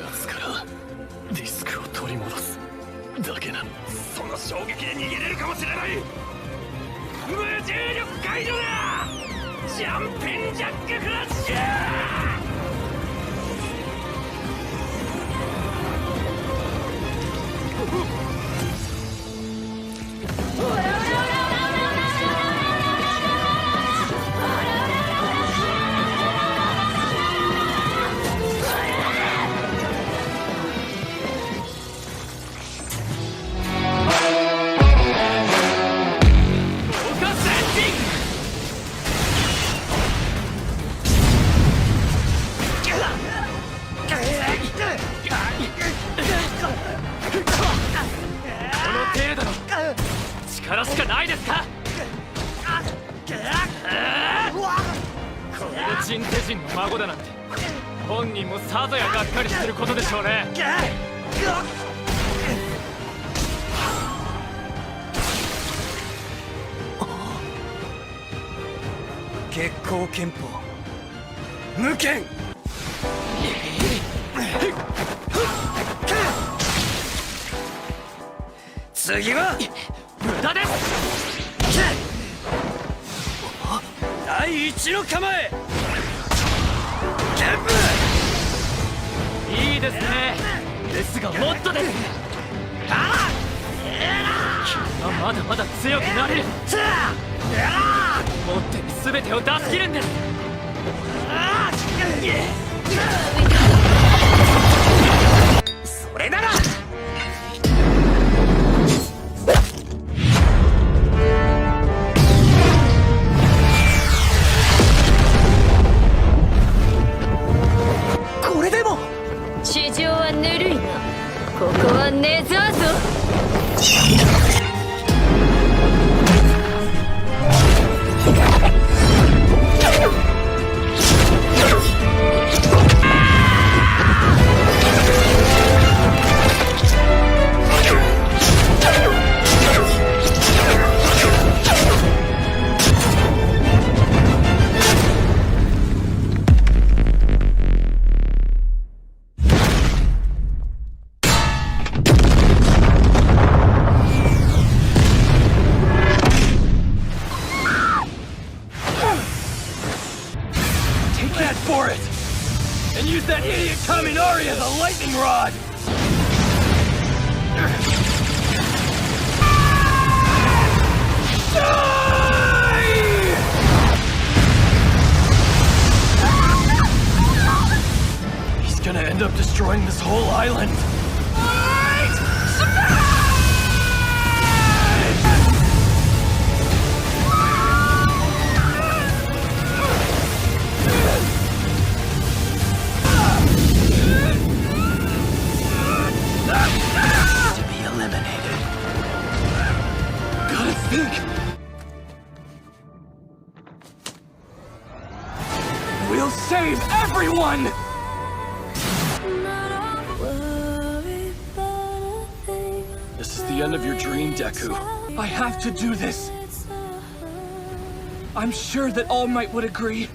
圧からディスクを取り戻すだけなの。その衝撃で逃げれるかもしれない。無重力解除だ。ジャンピンジャックフラッシュ。力しかないですか。これでチンテジンの孫だなんて本人もさぞやがっかりすることでしょうね。月光憲法無権。次は無駄です。第一の構え。剣舞。いいですね。ですがもっとです。君はまだまだ強くなれる。持ってる全てを出し切るんです。それなら地上はぬるいがここはネザーぞ。for it! And use that idiot Kaminari as a lightning rod! Die! He's gonna end up destroying this whole island! We'll save everyone! This is the end of your dream, Deku. I have to do this. I'm sure that All Might would agree.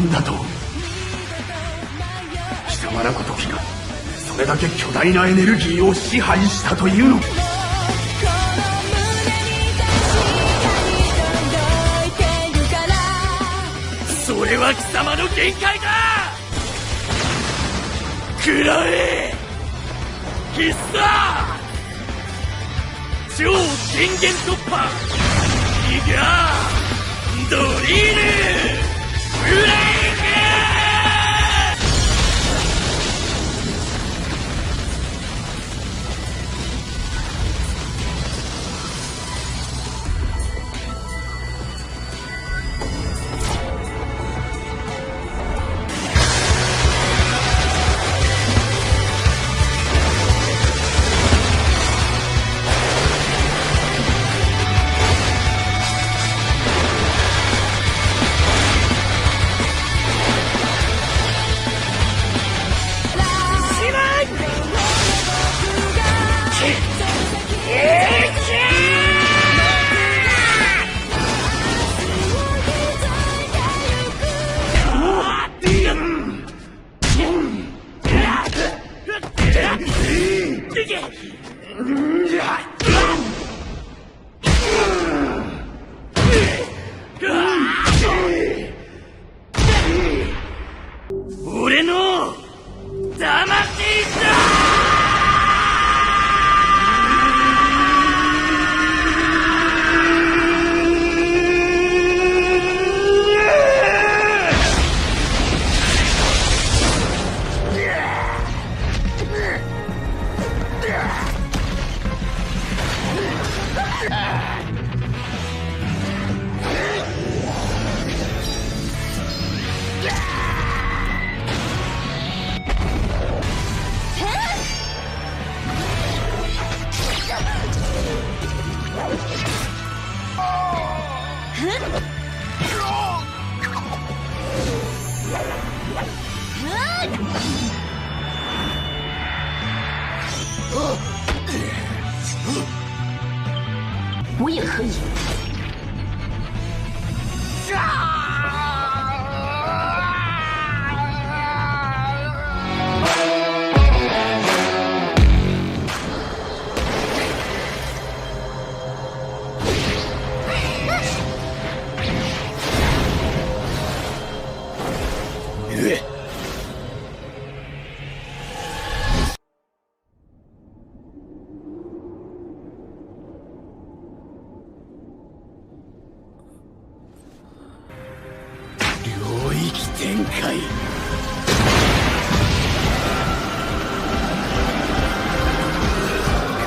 なんだと。貴様らごときがそれだけ巨大なエネルギーを支配したというのか。それは貴様の限界だ。食らえ必殺超電源突破ギガドリルブレイク。俺の魂だ。我也可以。領域展開。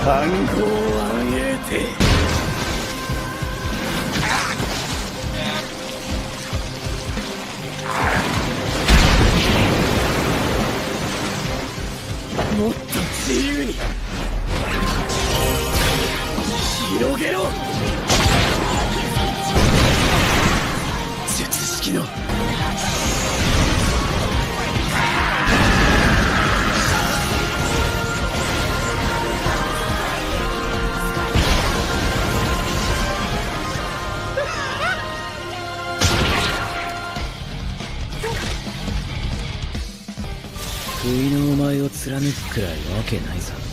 漢号暗影帝。もっと自由に広げろ。術式の不意のお前を貫くくらいわけないさ。